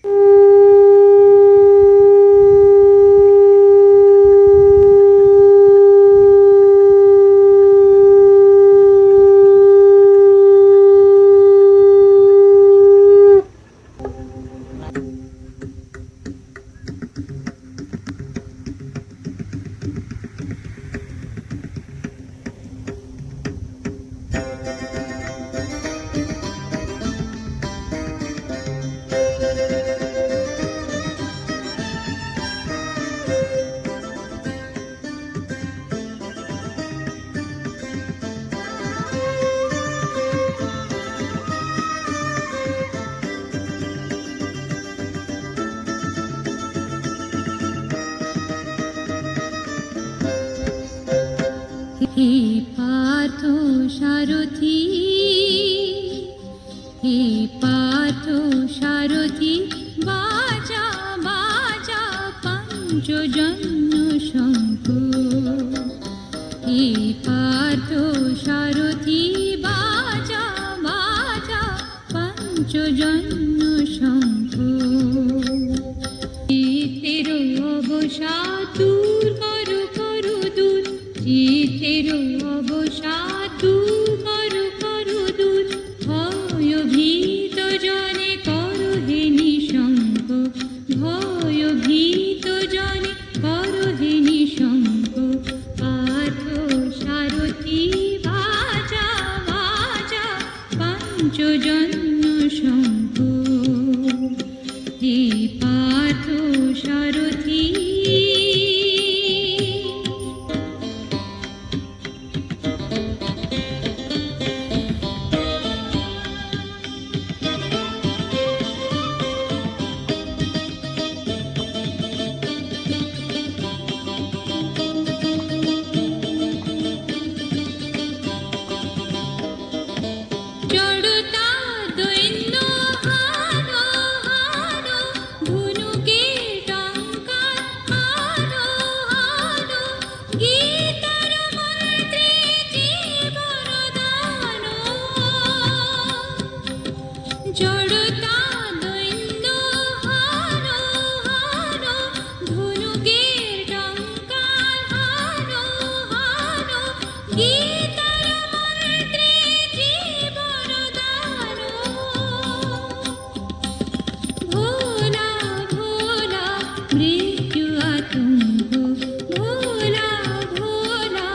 হে পার্থ সারথি, হে পার্থ সারথি, বাজা বাজা পঞ্চজন্য শঙ্খ। হে পার্থ সারথি, বাজা বাজা পঞ্চজন্য শঙ্খ। চিত্তের অবসাদ দূর করো করো দূর, চিত্তের অবসাদ দূর করো করো দূর। ভয়ভীত জনে করো হে নিঃশঙ্ক, ভয়ভীত জনে করো হে নিঃশঙ্ক। পার্থ সারথি, বাজা বাজা পঞ্চজন্য শঙ্খ। হে পার্থ সারথি, জড়তা দৈন্য হারো হারো, ধনুকের টঙ্কার হারো হারো। গীতার মন্ত্রে জীবন দান, জড়তা দৈন্য হারো হারো, ধনুকের টঙ্কার হারো হারো। গীতার মন্ত্রে জীবন দান। ভোলা ভোলা মৃত্যু আতঙ্ক, ভোলা ভোলা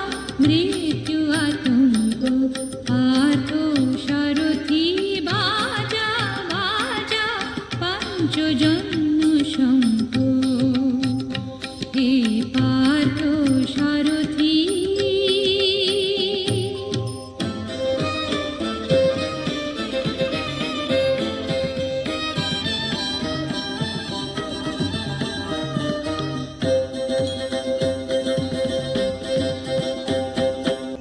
মৃত্যু আতঙ্ক। পার্থ সারথি, বাজা বাজা পঞ্চজন্য শঙ্খ। হে পার্থ সারথি,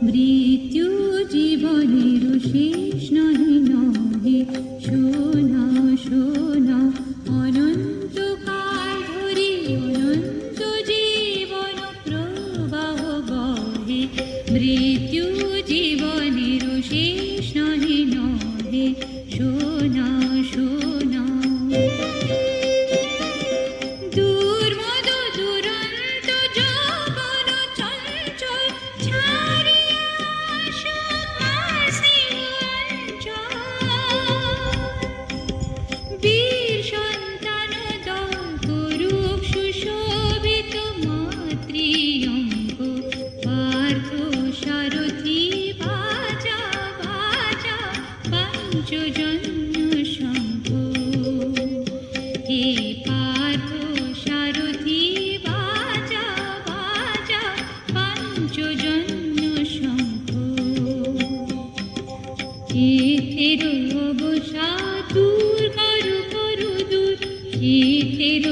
মৃত্যু জীবনের শেষ নহে নহে। শোনা শোনা অনন্তকাল ধরে অনন্ত জীবন প্রবাহ বহে। মৃত্যু জীবনের শেষ নহে নহে। শোনা শোনা দুর্মদ দুরন্ত যৌবন চঞ্চল, ছাড়িয়া আসো মাসি অঞ্চল। বীর সন্তান দল করুক সুশোভিত মাতৃঅঙ্ক। পার্থ সারথি, বাজা বাজা পঞ্চজন্য শঙ্খ। হে পার্থ সারথি, বাজা বাজা পঞ্চজন্য শঙ্খ। চিত্তের অবসাদ দূর করো করো দূর, চিত্তের